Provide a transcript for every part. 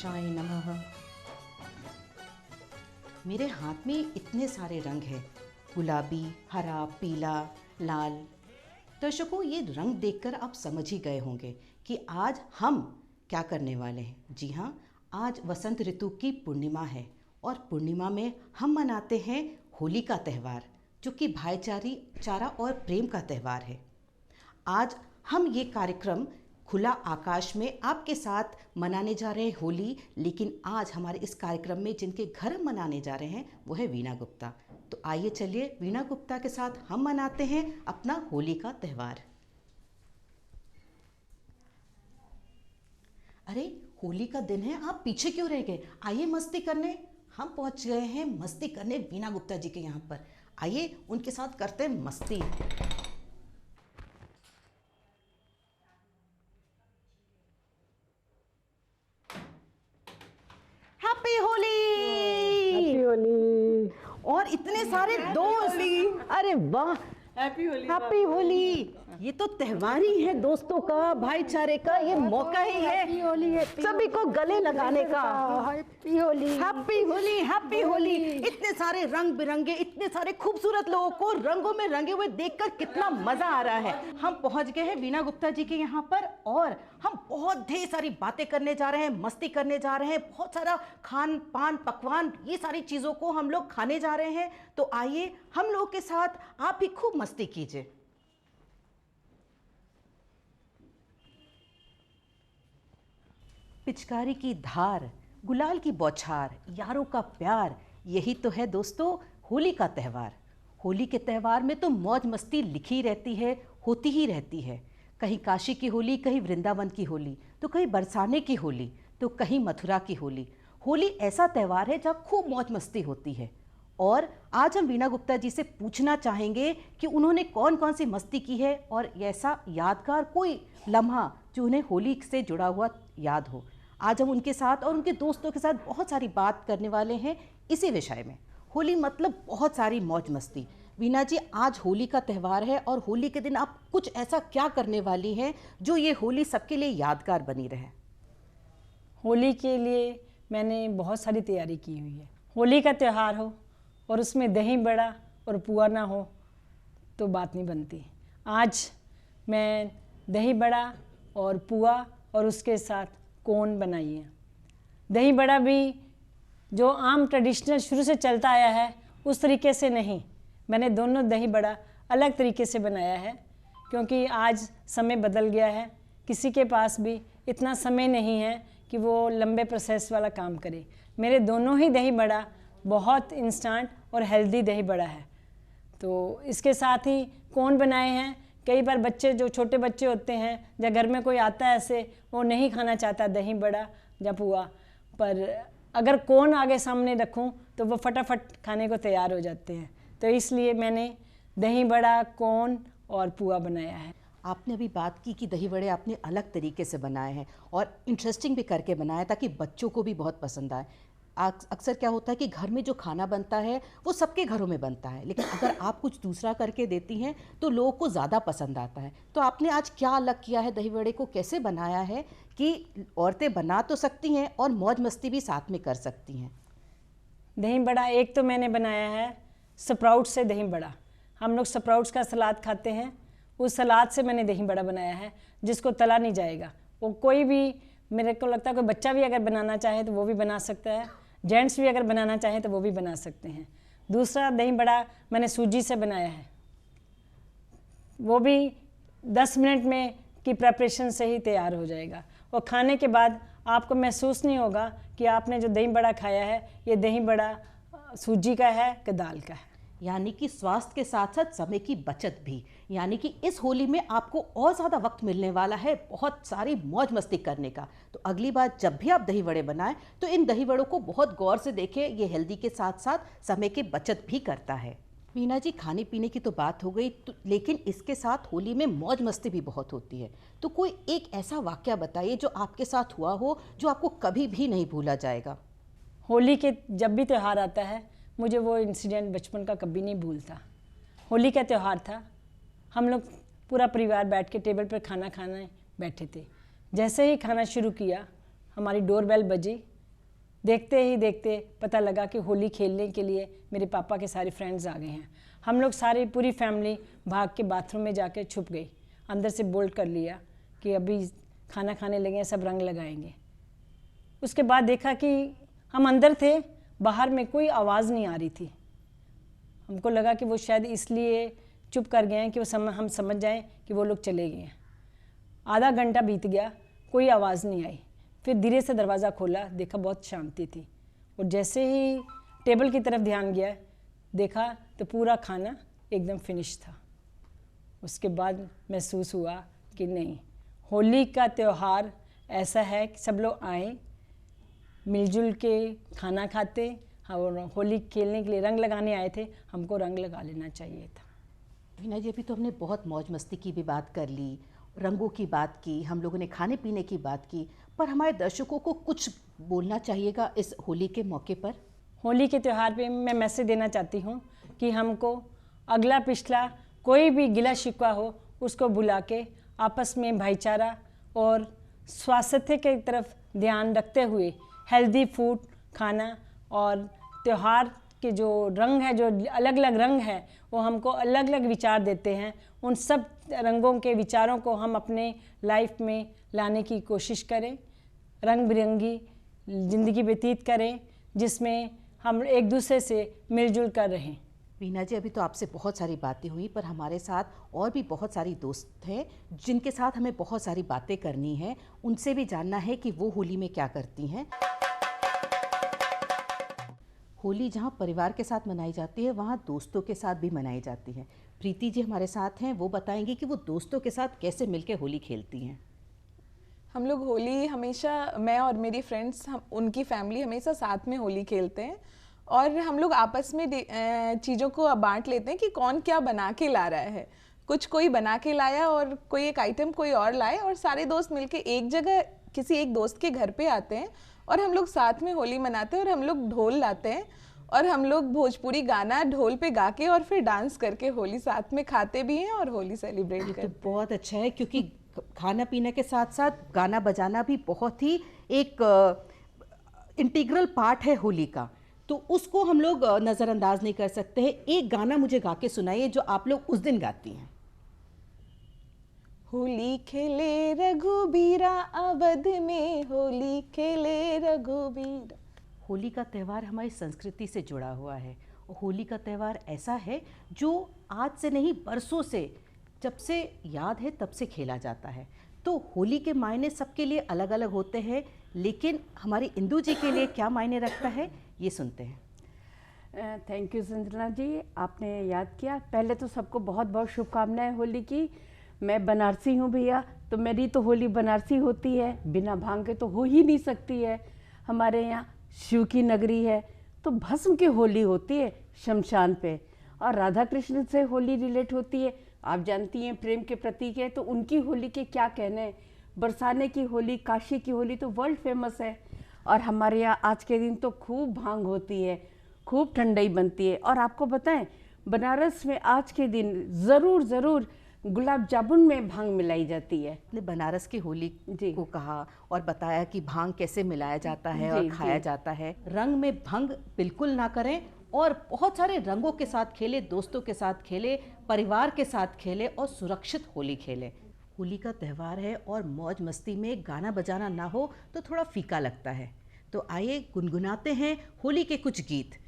गणेशाय नमः। मेरे हाथ में इतने सारे रंग हैं, गुलाबी, हरा, पीला, लाल। दर्शकों, ये रंग देखकर आप समझ ही गए होंगे कि आज हम क्या करने वाले हैं। जी हाँ, आज वसंत ऋतु की पूर्णिमा है और पूर्णिमा में हम मनाते हैं होली का त्यौहार, जो कि भाईचारा और प्रेम का त्यौहार है। आज हम ये कार्यक्रम खुला आकाश में आपके साथ मनाने जा रहे हैं होली, लेकिन आज हमारे इस कार्यक्रम में जिनके घर हम मनाने जा रहे हैं वो है वीणा गुप्ता। तो आइए चलिए वीणा गुप्ता के साथ हम मनाते हैं अपना होली का त्यौहार। अरे, होली का दिन है, आप पीछे क्यों रह गए? आइए मस्ती करने। हम पहुंच गए हैं मस्ती करने वीणा गुप्ता जी के यहाँ पर। आइए उनके साथ करते हैं मस्ती। हैप्पी होली। हैप्पी होली। और इतने सारे दोस्त, अरे वाह, हैप्पी होली। हैप्पी होली। ये तो त्योहार ही है दोस्तों का, भाईचारे का, ये मौका ही है हैप्पी होली, सभी को गले लगाने का। Happy Holi, happy Holi, happy Holi. इतने सारे रंग बिरंगे, इतने सारे खूबसूरत लोगों को रंगों में रंगे हुए देखकर कितना मजा आ रहा है। हम पहुंच गए हैं वीणा गुप्ता जी के यहाँ पर और हम बहुत ढेर सारी बातें करने जा रहे हैं, मस्ती करने जा रहे हैं, बहुत सारा खान पान पकवान, ये सारी चीजों को हम लोग खाने जा रहे हैं। तो आइए हम लोगों के साथ आप भी खूब मस्ती कीजिए। पिचकारी की धार, गुलाल की बौछार, यारों का प्यार, यही तो है दोस्तों होली का त्यौहार। होली के त्यौहार में तो मौज मस्ती लिखी रहती है, होती ही रहती है। कहीं काशी की होली, कहीं वृंदावन की होली, तो कहीं बरसाने की होली, तो कहीं मथुरा की होली। होली ऐसा त्यौहार है जहाँ खूब मौज मस्ती होती है। और आज हम वीणा गुप्ता जी से पूछना चाहेंगे कि उन्होंने कौन कौन सी मस्ती की है और ऐसा यादगार कोई लम्हा जो उन्हें होली से जुड़ा हुआ याद हो। आज हम उनके साथ और उनके दोस्तों के साथ बहुत सारी बात करने वाले हैं इसी विषय में। होली मतलब बहुत सारी मौज मस्ती। वीणा जी, आज होली का त्यौहार है और होली के दिन आप कुछ ऐसा क्या करने वाली हैं जो ये होली सबके लिए यादगार बनी रहे? होली के लिए मैंने बहुत सारी तैयारी की हुई है। होली का त्यौहार हो और उसमें दही बड़ा और पुआ ना हो तो बात नहीं बनती। आज मैं दही बड़ा और पुआ और उसके साथ कोन बनाई है। दही बड़ा भी जो आम ट्रेडिशनल शुरू से चलता आया है उस तरीके से नहीं, मैंने दोनों दही बड़ा अलग तरीके से बनाया है, क्योंकि आज समय बदल गया है। किसी के पास भी इतना समय नहीं है कि वो लंबे प्रोसेस वाला काम करे। मेरे दोनों ही दही बड़ा बहुत इंस्टेंट और हेल्दी दही बड़ा है। तो इसके साथ ही कोन बनाए हैं। कई बार बच्चे, जो छोटे बच्चे होते हैं या घर में कोई आता है ऐसे, वो नहीं खाना चाहता दही बड़ा या पुआ, पर अगर कोन आगे सामने रखूं तो वो फटाफट खाने को तैयार हो जाते हैं। तो इसलिए मैंने दही बड़ा, कोन और पुआ बनाया है। आपने अभी बात की कि दही बड़े आपने अलग तरीके से बनाए हैं और इंटरेस्टिंग भी करके बनाया ताकि बच्चों को भी बहुत पसंद आए। अक्सर क्या होता है कि घर में जो खाना बनता है वो सबके घरों में बनता है, लेकिन अगर आप कुछ दूसरा करके देती हैं तो लोगों को ज़्यादा पसंद आता है। तो आपने आज क्या अलग किया है? दही बड़े को कैसे बनाया है कि औरतें बना तो सकती हैं और मौज मस्ती भी साथ में कर सकती हैं? दही बड़ा एक तो मैंने बनाया है स्प्राउट से दही बड़ा। हम लोग स्प्राउट्स का सलाद खाते हैं, उस सलाद से मैंने दही बड़ा बनाया है जिसको तला नहीं जाएगा। वो कोई भी, मेरे को लगता है कोई बच्चा भी अगर बनाना चाहे तो वो भी बना सकता है, जेंट्स भी अगर बनाना चाहें तो वो भी बना सकते हैं। दूसरा दही बड़ा मैंने सूजी से बनाया है, वो भी 10 मिनट में की प्रेपरेशन से ही तैयार हो जाएगा और खाने के बाद आपको महसूस नहीं होगा कि आपने जो दही बड़ा खाया है ये दही बड़ा सूजी का है कि दाल का है। यानी कि स्वास्थ्य के साथ साथ समय की बचत भी। यानी कि इस होली में आपको और ज़्यादा वक्त मिलने वाला है बहुत सारी मौज मस्ती करने का। तो अगली बार जब भी आप दही बड़े बनाएं तो इन दही बड़ों को बहुत गौर से देखें, ये हेल्दी के साथ साथ समय की बचत भी करता है। वीणा जी, खाने पीने की तो बात हो गई, तो लेकिन इसके साथ होली में मौज मस्ती भी बहुत होती है। तो कोई एक ऐसा वाकया बताइए जो आपके साथ हुआ हो जो आपको कभी भी नहीं भूला जाएगा। होली के जब भी त्यौहार आता है मुझे वो इंसिडेंट बचपन का कभी नहीं भूलता। होली का त्यौहार था, हम लोग पूरा परिवार बैठ के टेबल पर खाना खाने बैठे थे। जैसे ही खाना शुरू किया हमारी डोरबेल बजी देखते ही देखते पता लगा कि होली खेलने के लिए मेरे पापा के सारे फ्रेंड्स आ गए हैं। हम लोग सारी पूरी फैमिली भाग के बाथरूम में जाके छुप गई। अंदर से बोल्ट कर लिया कि अभी खाना खाने लगे हैं, सब रंग लगाएंगे। उसके बाद देखा कि हम अंदर थे, बाहर में कोई आवाज़ नहीं आ रही थी। हमको लगा कि वो शायद इसलिए चुप कर गए हैं कि हम समझ जाएं कि वो लोग चले गए हैं। आधा घंटा बीत गया, कोई आवाज़ नहीं आई। फिर धीरे से दरवाज़ा खोला, देखा बहुत शांति थी। और जैसे ही टेबल की तरफ ध्यान गया, देखा तो पूरा खाना एकदम फिनिश था। उसके बाद महसूस हुआ कि नहीं, होली का त्यौहार ऐसा है कि सब लोग आए, मिलजुल के खाना खाते और होली खेलने के लिए रंग लगाने आए थे, हमको रंग लगा लेना चाहिए था। वीना जी, अभी तो हमने बहुत मौज मस्ती की भी बात कर ली, रंगों की बात की, हम लोगों ने खाने पीने की बात की, पर हमारे दर्शकों को कुछ बोलना चाहिएगा इस होली के मौके पर। होली के त्यौहार पे मैं मैसेज देना चाहती हूँ कि हमको अगला पिछला कोई भी गिला शिकवा हो उसको भुला के आपस में भाईचारा और स्वास्थ्य की तरफ ध्यान रखते हुए हेल्दी फूड खाना और त्यौहार के जो रंग है, जो अलग अलग रंग है, वो हमको अलग अलग विचार देते हैं। उन सब रंगों के विचारों को हम अपने लाइफ में लाने की कोशिश करें, रंग बिरंगी ज़िंदगी व्यतीत करें जिसमें हम एक दूसरे से मिलजुल कर रहें। वीना जी, अभी तो आपसे बहुत सारी बातें हुई, पर हमारे साथ और भी बहुत सारी दोस्त हैं जिनके साथ हमें बहुत सारी बातें करनी है, उनसे भी जानना है कि वो होली में क्या करती हैं। होली जहाँ परिवार के साथ मनाई जाती है, वहाँ दोस्तों के साथ भी मनाई जाती है। प्रीति जी हमारे साथ हैं, वो बताएंगी कि वो दोस्तों के साथ कैसे मिलकर होली खेलती हैं। हम लोग होली हमेशा, मैं और मेरी फ्रेंड्स, हम उनकी फैमिली हमेशा साथ में होली खेलते हैं और हम लोग आपस में चीज़ों को बांट लेते हैं कि कौन क्या बना के ला रहा है। कुछ कोई बना के लाया और कोई एक आइटम कोई और लाए और सारे दोस्त मिलके एक जगह किसी एक दोस्त के घर पे आते हैं और हम लोग साथ में होली मनाते हैं और हम लोग ढोल लाते हैं और हम लोग भोजपुरी गाना ढोल पे गा के और फिर डांस करके होली साथ में खाते भी हैं और होली सेलिब्रेट करते हैं। तो बहुत अच्छा है, क्योंकि खाना पीने के साथ साथ गाना बजाना भी बहुत ही एक इंटीग्रल पार्ट है होली का, तो उसको हम लोग नज़रअंदाज नहीं कर सकते हैं। एक गाना मुझे गा के सुनाइए जो आप लोग उस दिन गाती हैं। होली खेले रघुबीरा अवध में, होली खेले रघुबीरा। होली का त्यौहार हमारी संस्कृति से जुड़ा हुआ है और होली का त्यौहार ऐसा है जो आज से नहीं, बरसों से, जब से याद है तब से खेला जाता है। तो होली के मायने सबके लिए अलग अलग होते हैं, लेकिन हमारी इंदू जी के लिए क्या मायने रखता है, ये सुनते हैं। थैंक यू संजना जी, आपने याद किया। पहले तो सबको बहुत बहुत शुभकामनाएं होली की। मैं बनारसी हूँ भैया, तो मेरी तो होली बनारसी होती है, बिना भांग के तो हो ही नहीं सकती है। हमारे यहाँ शिव की नगरी है, तो भस्म की होली होती है शमशान पे, और राधा कृष्ण से होली रिलेट होती है। आप जानती हैं प्रेम के प्रतीक है, तो उनकी होली के क्या कहने। बरसाने की होली, काशी की होली तो वर्ल्ड फेमस है। और हमारे यहाँ आज के दिन तो खूब भांग होती है, खूब ठंडाई बनती है। और आपको बताएं, बनारस में आज के दिन ज़रूर ज़रूर गुलाब जामुन में भांग मिलाई जाती है। ने बनारस की होली जी को कहा और बताया कि भांग कैसे मिलाया जाता है जी, और खाया जी। जाता है। रंग में भंग बिल्कुल ना करें और बहुत सारे रंगों के साथ खेले, दोस्तों के साथ खेले, परिवार के साथ खेले और सुरक्षित होली खेले। होली का त्यौहार है और मौज मस्ती में गाना बजाना ना हो तो थोड़ा फीका लगता है। तो आइए गुनगुनाते हैं होली के कुछ गीत।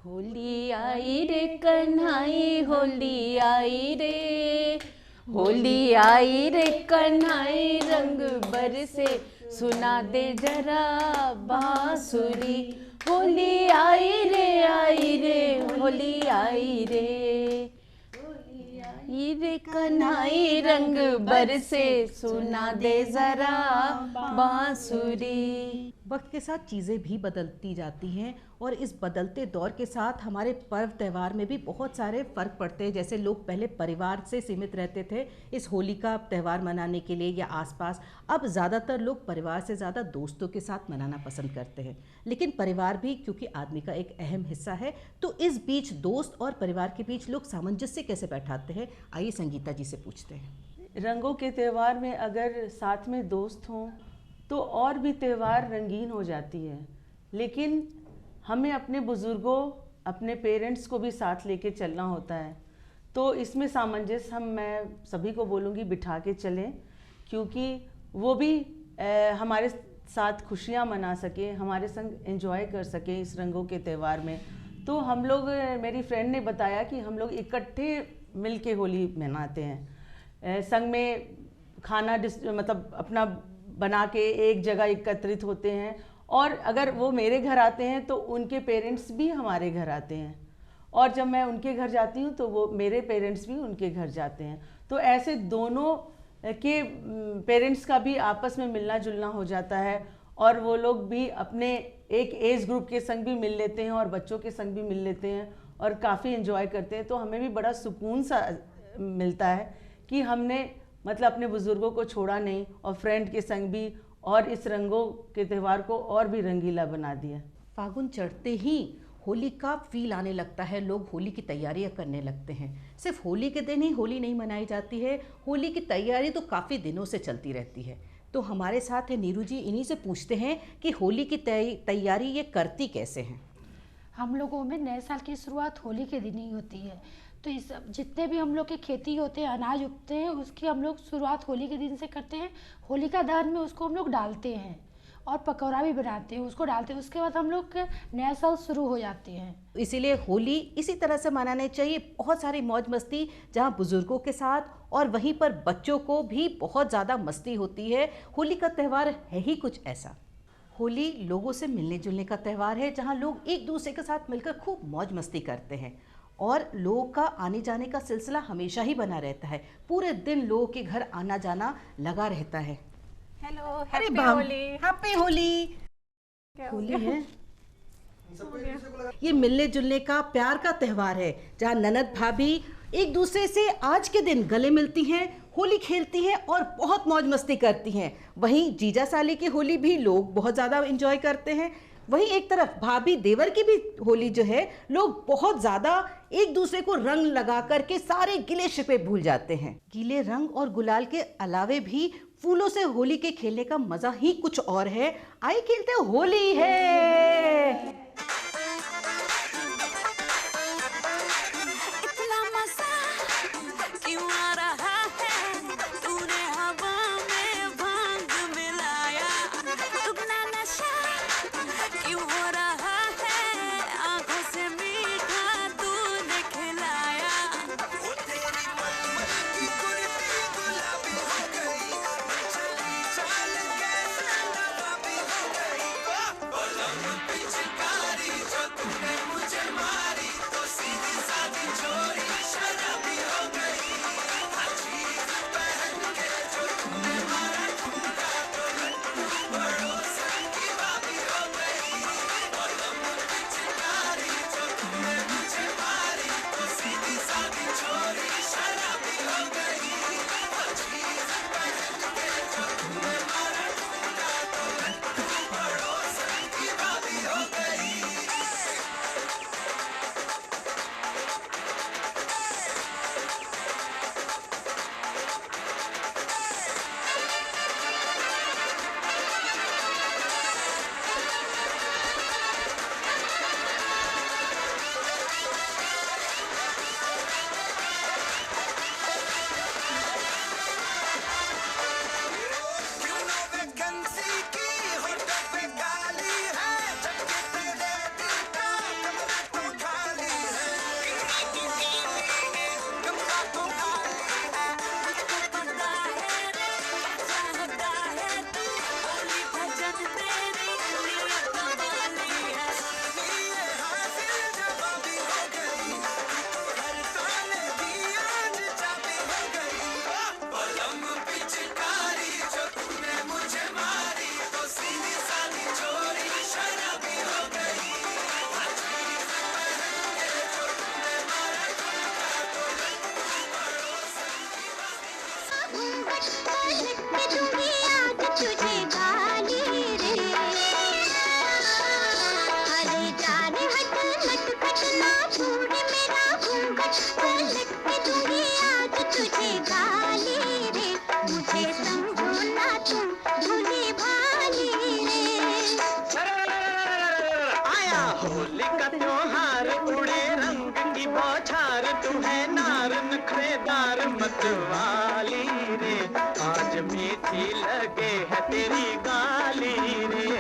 होली आई रे कन्हाई, होली आई रे, होली आई रे कन्हाई, रंग बरसे सुना दे जरा बांसुरी। होली आई रे, होली आई रे, होली रे कन्हाई, रंग बरसे सुना दे जरा बांसुरी। वक्त के साथ चीज़ें भी बदलती जाती हैं और इस बदलते दौर के साथ हमारे पर्व त्यौहार में भी बहुत सारे फ़र्क पड़ते हैं। जैसे लोग पहले परिवार से सीमित रहते थे इस होली का त्यौहार मनाने के लिए या आसपास, अब ज़्यादातर लोग परिवार से ज़्यादा दोस्तों के साथ मनाना पसंद करते हैं। लेकिन परिवार भी क्योंकि आदमी का एक अहम हिस्सा है, तो इस बीच दोस्त और परिवार के बीच लोग सामंजस्य कैसे बैठाते हैं, आइए संगीता जी से पूछते हैं। रंगों के त्यौहार में अगर साथ में दोस्त हों तो और भी त्यौहार रंगीन हो जाती है। लेकिन हमें अपने बुज़ुर्गों, अपने पेरेंट्स को भी साथ लेके चलना होता है। तो इसमें सामंजस्य मैं सभी को बोलूँगी बिठा के चलें, क्योंकि वो भी हमारे साथ खुशियाँ मना सके, हमारे संग एंजॉय कर सके इस रंगों के त्यौहार में। तो हम लोग, मेरी फ्रेंड ने बताया कि हम लोग इकट्ठे मिल के होली मनाते हैं। संग में खाना मतलब अपना बना के एक जगह एकत्रित होते हैं, और अगर वो मेरे घर आते हैं तो उनके पेरेंट्स भी हमारे घर आते हैं, और जब मैं उनके घर जाती हूँ तो वो मेरे पेरेंट्स भी उनके घर जाते हैं। तो ऐसे दोनों के पेरेंट्स का भी आपस में मिलना जुलना हो जाता है, और वो लोग भी अपने एक एज ग्रुप के संग भी मिल लेते हैं और बच्चों के संग भी मिल लेते हैं और काफ़ी एंजॉय करते हैं। तो हमें भी बड़ा सुकून सा मिलता है कि हमने मतलब अपने बुज़ुर्गों को छोड़ा नहीं, और फ्रेंड के संग भी, और इस रंगों के त्यौहार को और भी रंगीला बना दिया। फागुन चढ़ते ही होली का फील आने लगता है, लोग होली की तैयारियां करने लगते हैं। सिर्फ होली के दिन ही होली नहीं मनाई जाती है, होली की तैयारी तो काफ़ी दिनों से चलती रहती है। तो हमारे साथ है नीरू जी, इन्हीं से पूछते हैं कि होली की तैयारी ये करती कैसे हैं। हम लोगों में नए साल की शुरुआत होली के दिन ही होती है। तो इस जितने भी हम लोग के खेती होते हैं, अनाज उगते हैं, उसकी हम लोग शुरुआत होली के दिन से करते हैं। होलिका दहन में उसको हम लोग डालते हैं और पकौड़ा भी बनाते हैं, उसको डालते हैं। उसके बाद हम लोग के नया साल शुरू हो जाते हैं। इसीलिए होली इसी तरह से मनानी चाहिए, बहुत सारी मौज मस्ती, जहाँ बुजुर्गों के साथ और वहीं पर बच्चों को भी बहुत ज़्यादा मस्ती होती है। होली का त्यौहार है ही कुछ ऐसा। होली लोगों से मिलने जुलने का त्यौहार है, जहाँ लोग एक दूसरे के साथ मिलकर खूब मौज मस्ती करते हैं, और लोगों का आने जाने का सिलसिला हमेशा ही बना रहता है। पूरे दिन लोगों के घर आना जाना लगा रहता है। हेलो, अरे हैप्पी बाम, होली। हैप्पी होली। क्या हो होली है, ये मिलने जुलने का प्यार का त्यौहार है, जहाँ ननद भाभी एक दूसरे से आज के दिन गले मिलती हैं, होली खेलती हैं और बहुत मौज मस्ती करती हैं। वहीं जीजा साली की होली भी लोग बहुत ज़्यादा एंजॉय करते हैं। वहीं एक तरफ भाभी देवर की भी होली जो है, लोग बहुत ज़्यादा एक दूसरे को रंग लगा करके सारे गिले शिकवे भूल जाते हैं। गीले रंग और गुलाल के अलावे भी फूलों से होली के खेलने का मज़ा ही कुछ और है। आइए खेलते हैं, होली है। पिचकारी बौछार तू है नार नखरेदार मतवाली रे, आज मीठी लगे है तेरी गाली रे।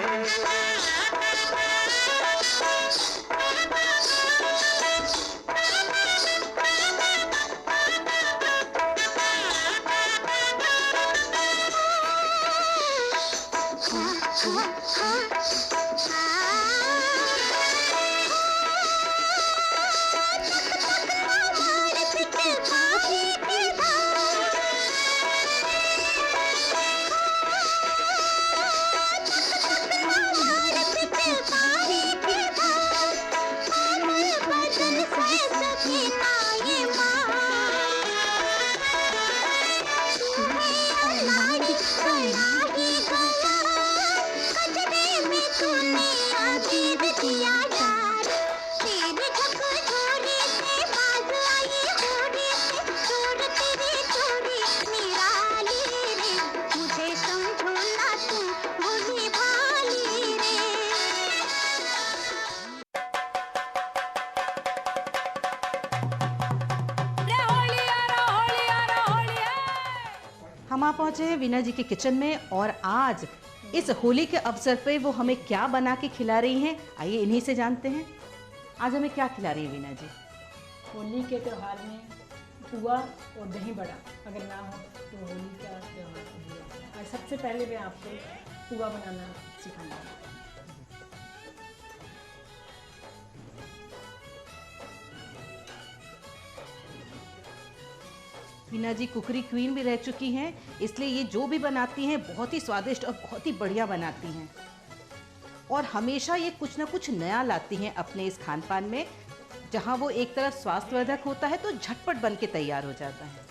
हम आ पहुंचे हैं वीना जी के किचन में और आज इस होली के अवसर पे वो हमें क्या बना के खिला रही हैं, आइए इन्हीं से जानते हैं। आज हमें क्या खिला रही है वीना जी? होली के त्यौहार में पुआ और दही बड़ा अगर ना हो तो होली का त्यौहार अधूरा है। आज सबसे पहले मैं आपको पुआ बनाना सिखाऊंगा। वीना जी कुकरी क्वीन भी रह चुकी हैं, इसलिए ये जो भी बनाती हैं बहुत ही स्वादिष्ट और बहुत ही बढ़िया बनाती हैं और हमेशा ये कुछ ना कुछ नया लाती हैं अपने इस खान पान में। जहाँ वो एक तरफ स्वास्थ्यवर्धक होता है तो झटपट बन के तैयार हो जाता है।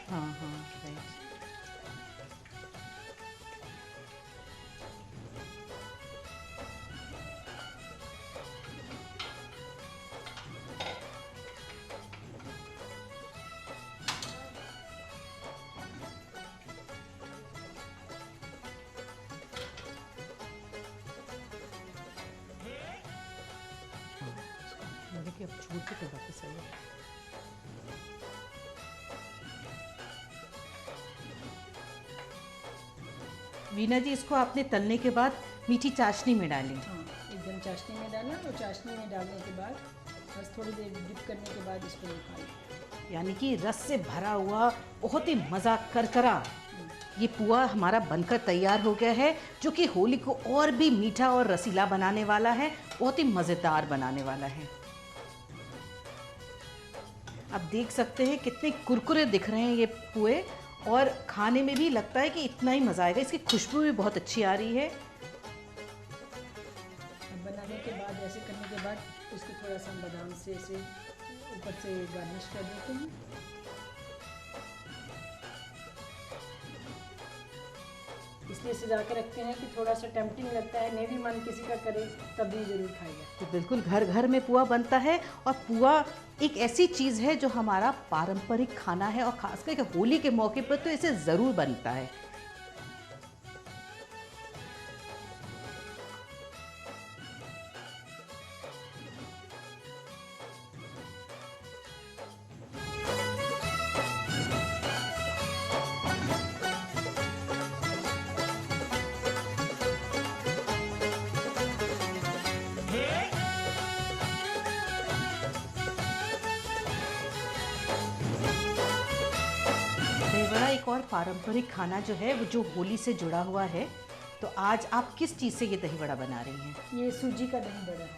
हाँ हाँ राइट। देखिए अब छोड़ के तो वापस आइए। वीना जी इसको आपने तलने के बाद मीठी चाशनी में डाली। हाँ, एकदम चाशनी में डालना और चाशनी में डालने के बाद बस थोड़ी देर डिप करने के बाद इसको निकालें। यानी कि रस से भरा हुआ बहुत ही मज़ा करकरा ये पुआ हमारा बनकर तैयार हो गया है, जो कि होली को और भी मीठा और रसीला बनाने वाला है, बहुत ही मज़ेदार बनाने वाला है। अब देख सकते हैं कितने कुरकुरे दिख रहे हैं ये पुए और खाने में भी लगता है कि इतना ही मज़ा आएगा। इसकी खुशबू भी बहुत अच्छी आ रही है। बनाने के बाद ऐसे करने के बाद उसको थोड़ा सा बादाम से ऐसे ऊपर से गार्निश कर देते हैं। इसलिए सजा के रखते हैं कि थोड़ा सा टेम्पटिंग लगता है, नहीं भी मन किसी का करे तब भी ज़रूर खाएगा। तो बिल्कुल घर घर में पुआ बनता है और पुआ एक ऐसी चीज़ है जो हमारा पारंपरिक खाना है और खासकर होली के मौके पर तो इसे ज़रूर बनता है। दही बड़ा एक और पारंपरिक खाना जो है वो जो होली से जुड़ा हुआ है। तो आज आप किस चीज़ से ये दही बड़ा बना रही हैं? ये सूजी का दही बड़ा है,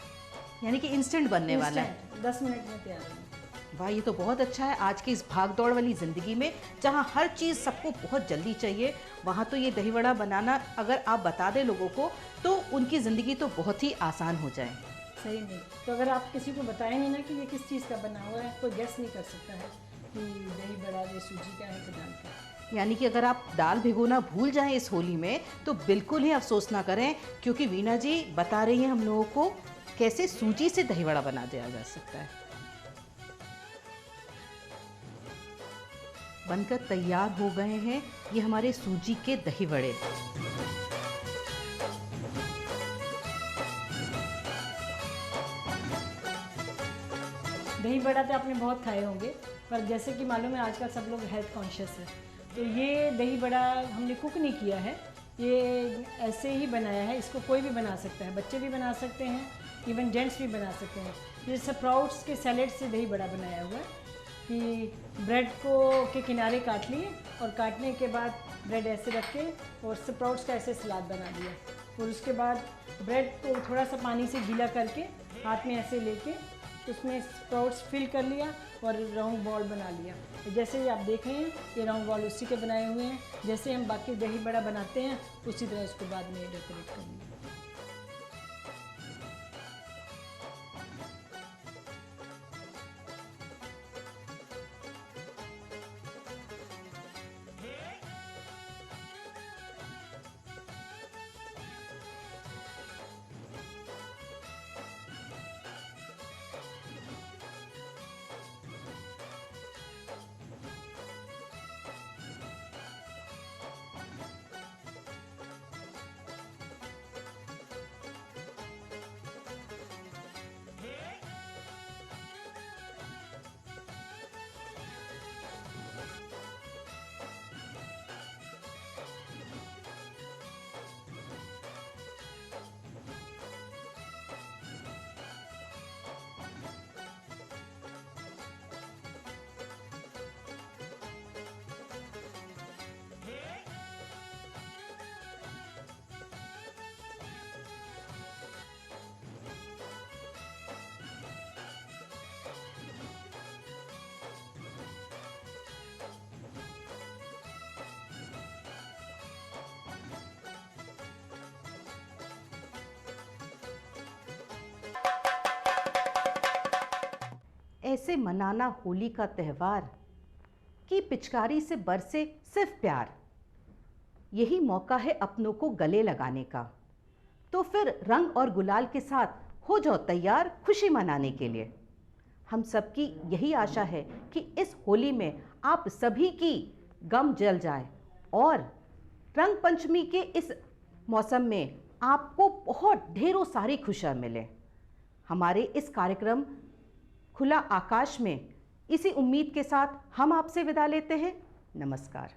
यानी कि इंस्टेंट बनने वाला है। 10 मिनट में तैयार है। वाह, ये तो बहुत अच्छा है। आज की इस भाग दौड़ वाली ज़िंदगी में जहाँ हर चीज़ सबको बहुत जल्दी चाहिए, वहाँ तो ये दही वड़ा बनाना अगर आप बता दें लोगों को तो उनकी ज़िंदगी तो बहुत ही आसान हो जाए। सही नहीं, तो अगर आप किसी को बताएंगे ना कि ये किस चीज़ का बना हुआ है, कोई गेस नहीं कर सकता है कि दही बड़ा ये सूजी का है कि दाल का है। यानी कि अगर आप दाल भिगोना भूल जाएं इस होली में तो बिल्कुल ही अफसोस ना करें, क्योंकि वीना जी बता रही हैं हम लोगों को कैसे सूजी से दही वड़ा बना दिया जा सकता है। बनकर तैयार हो गए हैं ये हमारे सूजी के दही वड़े। दही बड़ा तो आपने बहुत खाए होंगे, पर जैसे कि मालूम है आजकल सब लोग हेल्थ कॉन्शियस है, तो ये दही बड़ा हमने कुक नहीं किया है, ये ऐसे ही बनाया है। इसको कोई भी बना सकता है, बच्चे भी बना सकते हैं, इवन जेंट्स भी बना सकते हैं। ये स्प्राउट्स के सैलेड से दही बड़ा बनाया हुआ है कि ब्रेड को के किनारे काट लिए और काटने के बाद ब्रेड ऐसे रख के और स्प्राउट्स का ऐसे सलाद बना दिया, और उसके बाद ब्रेड को थोड़ा सा पानी से गीला करके हाथ में ऐसे लेके उसमें स्प्राउट्स फिल कर लिया और राउंड बॉल बना लिया। जैसे ये आप देख रहे हैं ये राउंड बॉल उसी के बनाए हुए हैं, जैसे हम बाकी दही बड़ा बनाते हैं उसी तरह इसको बाद में डेकोरेट कर लिया। ऐसे मनाना होली का त्यौहार कि पिचकारी से बरसे सिर्फ प्यार, यही मौका है अपनों को गले लगाने का। तो फिर रंग और गुलाल के साथ हो जाओ तैयार खुशी मनाने के लिए। हम सबकी यही आशा है कि इस होली में आप सभी की गम जल जाए और रंग पंचमी के इस मौसम में आपको बहुत ढेरों सारी खुशियाँ मिले। हमारे इस कार्यक्रम खुला आकाश में इसी उम्मीद के साथ हम आपसे विदा लेते हैं। नमस्कार।